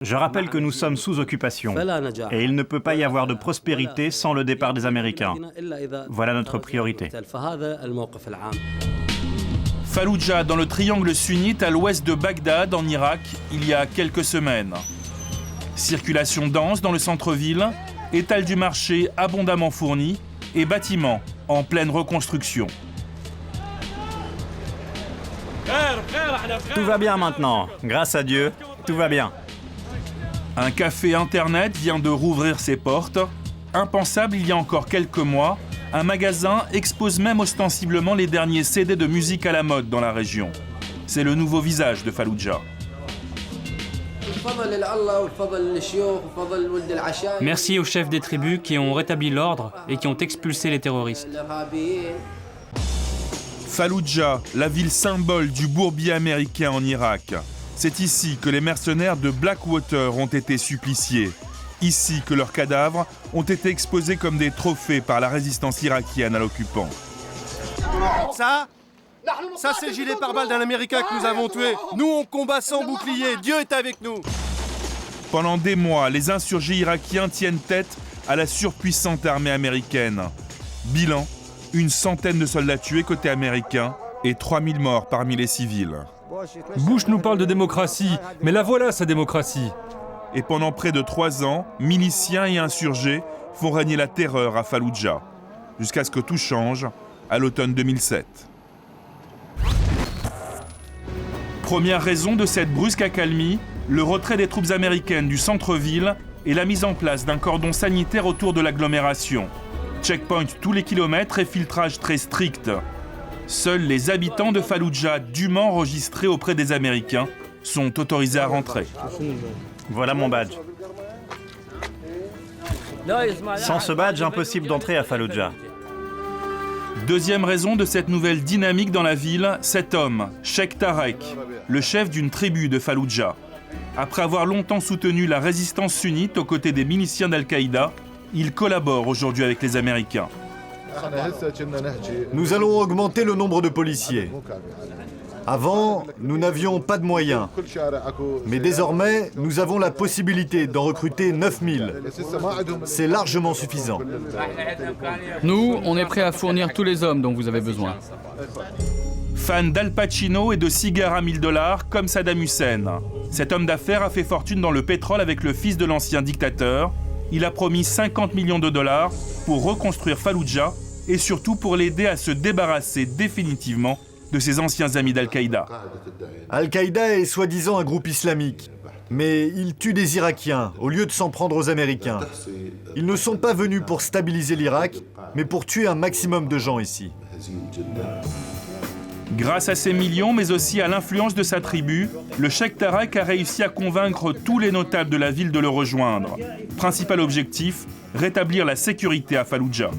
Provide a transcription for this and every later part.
Je rappelle que nous sommes sous occupation et il ne peut pas y avoir de prospérité sans le départ des Américains. Voilà notre priorité. Falloujah, dans le triangle sunnite à l'ouest de Bagdad, en Irak, il y a quelques semaines. Circulation dense dans le centre-ville, étal du marché abondamment fourni et bâtiments en pleine reconstruction. Tout va bien maintenant. Grâce à Dieu, tout va bien. Un café internet vient de rouvrir ses portes. Impensable il y a encore quelques mois, un magasin expose même ostensiblement les derniers CD de musique à la mode dans la région. C'est le nouveau visage de Falloujah. Merci aux chefs des tribus qui ont rétabli l'ordre et qui ont expulsé les terroristes. Falloujah, la ville symbole du bourbier américain en Irak. C'est ici que les mercenaires de Blackwater ont été suppliciés. Ici que leurs cadavres ont été exposés comme des trophées par la résistance irakienne à l'occupant. Ça c'est le gilet pare-balles d'un Américain que nous avons tué. Nous, on combat sans bouclier. Dieu est avec nous. Pendant des mois, les insurgés irakiens tiennent tête à la surpuissante armée américaine. Bilan, une centaine de soldats tués côté américain et 3000 morts parmi les civils. Bush nous parle de démocratie, mais la voilà sa démocratie. Et pendant près de 3 ans, miliciens et insurgés font régner la terreur à Falloujah, jusqu'à ce que tout change à l'automne 2007. Première raison de cette brusque accalmie, le retrait des troupes américaines du centre-ville et la mise en place d'un cordon sanitaire autour de l'agglomération. Checkpoint tous les kilomètres et filtrage très strict. Seuls les habitants de Falloujah dûment enregistrés auprès des Américains sont autorisés à rentrer. Voilà mon badge. Sans ce badge, impossible d'entrer à Falloujah. Deuxième raison de cette nouvelle dynamique dans la ville, cet homme, Sheikh Tarek, le chef d'une tribu de Falloujah. Après avoir longtemps soutenu la résistance sunnite aux côtés des miliciens d'Al-Qaïda, il collabore aujourd'hui avec les Américains. Nous allons augmenter le nombre de policiers. Avant, nous n'avions pas de moyens. Mais désormais, nous avons la possibilité d'en recruter 9000. C'est largement suffisant. Nous, on est prêts à fournir tous les hommes dont vous avez besoin. Fan d'Al Pacino et de cigares à $1000, comme Saddam Hussein. Cet homme d'affaires a fait fortune dans le pétrole avec le fils de l'ancien dictateur. Il a promis 50 millions de dollars pour reconstruire Falloujah et surtout pour l'aider à se débarrasser définitivement de ses anciens amis d'Al-Qaïda. Al-Qaïda est soi-disant un groupe islamique, mais il tue des Irakiens au lieu de s'en prendre aux Américains. Ils ne sont pas venus pour stabiliser l'Irak, mais pour tuer un maximum de gens ici. Grâce à ses millions, mais aussi à l'influence de sa tribu, le Cheikh Tarek a réussi à convaincre tous les notables de la ville de le rejoindre. Principal objectif, rétablir la sécurité à Falloujah.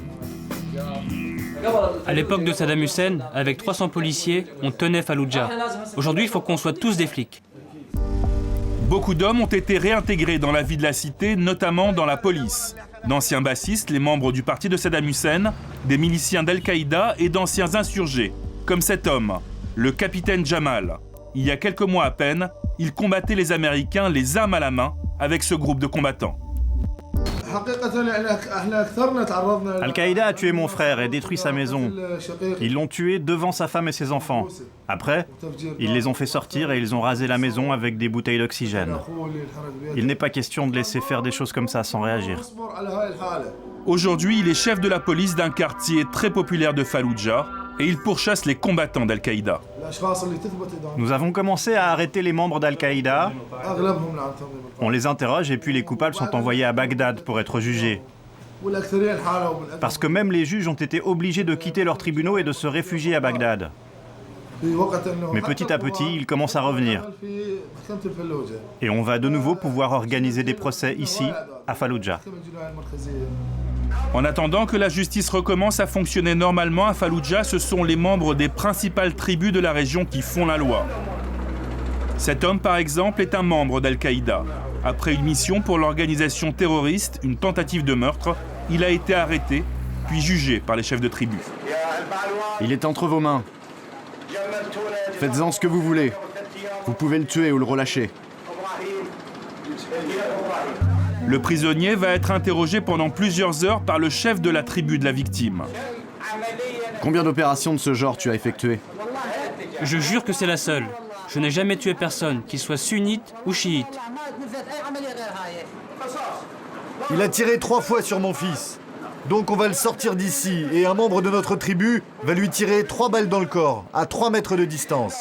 À l'époque de Saddam Hussein, avec 300 policiers, on tenait Falloujah. Aujourd'hui, il faut qu'on soit tous des flics. Beaucoup d'hommes ont été réintégrés dans la vie de la cité, notamment dans la police. D'anciens bassistes, les membres du parti de Saddam Hussein, des miliciens d'Al-Qaïda et d'anciens insurgés, comme cet homme, le capitaine Jamal. Il y a quelques mois à peine, il combattait les Américains les armes à la main avec ce groupe de combattants. Al-Qaïda a tué mon frère et détruit sa maison. Ils l'ont tué devant sa femme et ses enfants. Après, ils les ont fait sortir et ils ont rasé la maison avec des bouteilles d'oxygène. Il n'est pas question de laisser faire des choses comme ça sans réagir. Aujourd'hui, il est chef de la police d'un quartier très populaire de Falloujah et il pourchasse les combattants d'Al-Qaïda. Nous avons commencé à arrêter les membres d'Al-Qaïda. On les interroge et puis les coupables sont envoyés à Bagdad pour être jugés. Parce que même les juges ont été obligés de quitter leurs tribunaux et de se réfugier à Bagdad. Mais petit à petit, ils commencent à revenir. Et on va de nouveau pouvoir organiser des procès ici, à Falloujah. En attendant que la justice recommence à fonctionner normalement à Falloujah, ce sont les membres des principales tribus de la région qui font la loi. Cet homme, par exemple, est un membre d'Al-Qaïda. Après une mission pour l'organisation terroriste, une tentative de meurtre, il a été arrêté, puis jugé par les chefs de tribu. Il est entre vos mains. Faites-en ce que vous voulez. Vous pouvez le tuer ou le relâcher. Le prisonnier va être interrogé pendant plusieurs heures par le chef de la tribu de la victime. Combien d'opérations de ce genre tu as effectuées? Je jure que c'est la seule. Je n'ai jamais tué personne, qu'il soit sunnite ou chiite. Il a tiré 3 fois sur mon fils. Donc on va le sortir d'ici et un membre de notre tribu va lui tirer 3 balles dans le corps, à 3 mètres de distance.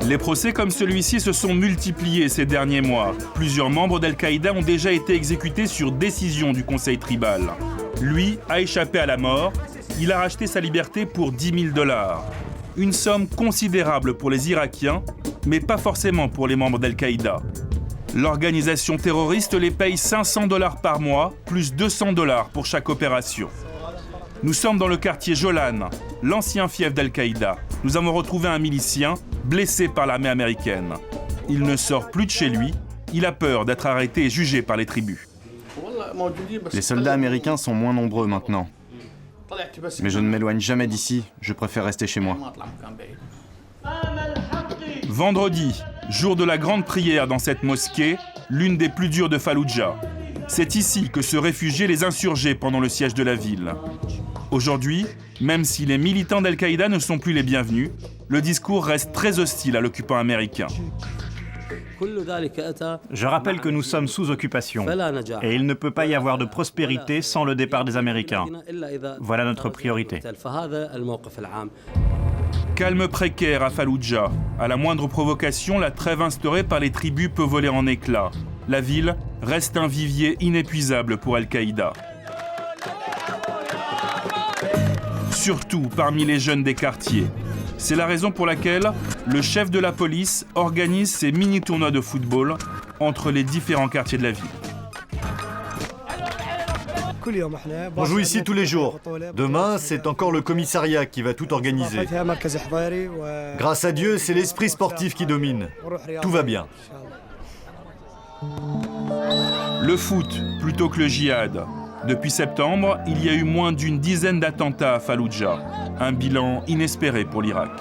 Les procès comme celui-ci se sont multipliés ces derniers mois. Plusieurs membres d'Al-Qaïda ont déjà été exécutés sur décision du conseil tribal. Lui a échappé à la mort. Il a racheté sa liberté pour 10 000 $. Une somme considérable pour les Irakiens, mais pas forcément pour les membres d'Al-Qaïda. L'organisation terroriste les paye 500 $ par mois, plus 200 $ pour chaque opération. Nous sommes dans le quartier Jolan, l'ancien fief d'Al-Qaïda. Nous avons retrouvé un milicien blessé par l'armée américaine. Il ne sort plus de chez lui. Il a peur d'être arrêté et jugé par les tribus. Les soldats américains sont moins nombreux maintenant. Mais je ne m'éloigne jamais d'ici, je préfère rester chez moi. Vendredi, jour de la grande prière dans cette mosquée, l'une des plus dures de Falloujah. C'est ici que se réfugiaient les insurgés pendant le siège de la ville. Aujourd'hui, même si les militants d'Al-Qaïda ne sont plus les bienvenus, le discours reste très hostile à l'occupant américain. Je rappelle que nous sommes sous occupation et il ne peut pas y avoir de prospérité sans le départ des Américains. Voilà notre priorité. Calme précaire à Falloujah. À la moindre provocation, la trêve instaurée par les tribus peut voler en éclats. La ville reste un vivier inépuisable pour Al-Qaïda. Surtout parmi les jeunes des quartiers. C'est la raison pour laquelle le chef de la police organise ces mini-tournois de football entre les différents quartiers de la ville. On joue ici tous les jours. Demain, c'est encore le commissariat qui va tout organiser. Grâce à Dieu, c'est l'esprit sportif qui domine. Tout va bien. Le foot plutôt que le djihad. Depuis septembre, il y a eu moins d'une dizaine d'attentats à Falloujah. Un bilan inespéré pour l'Irak.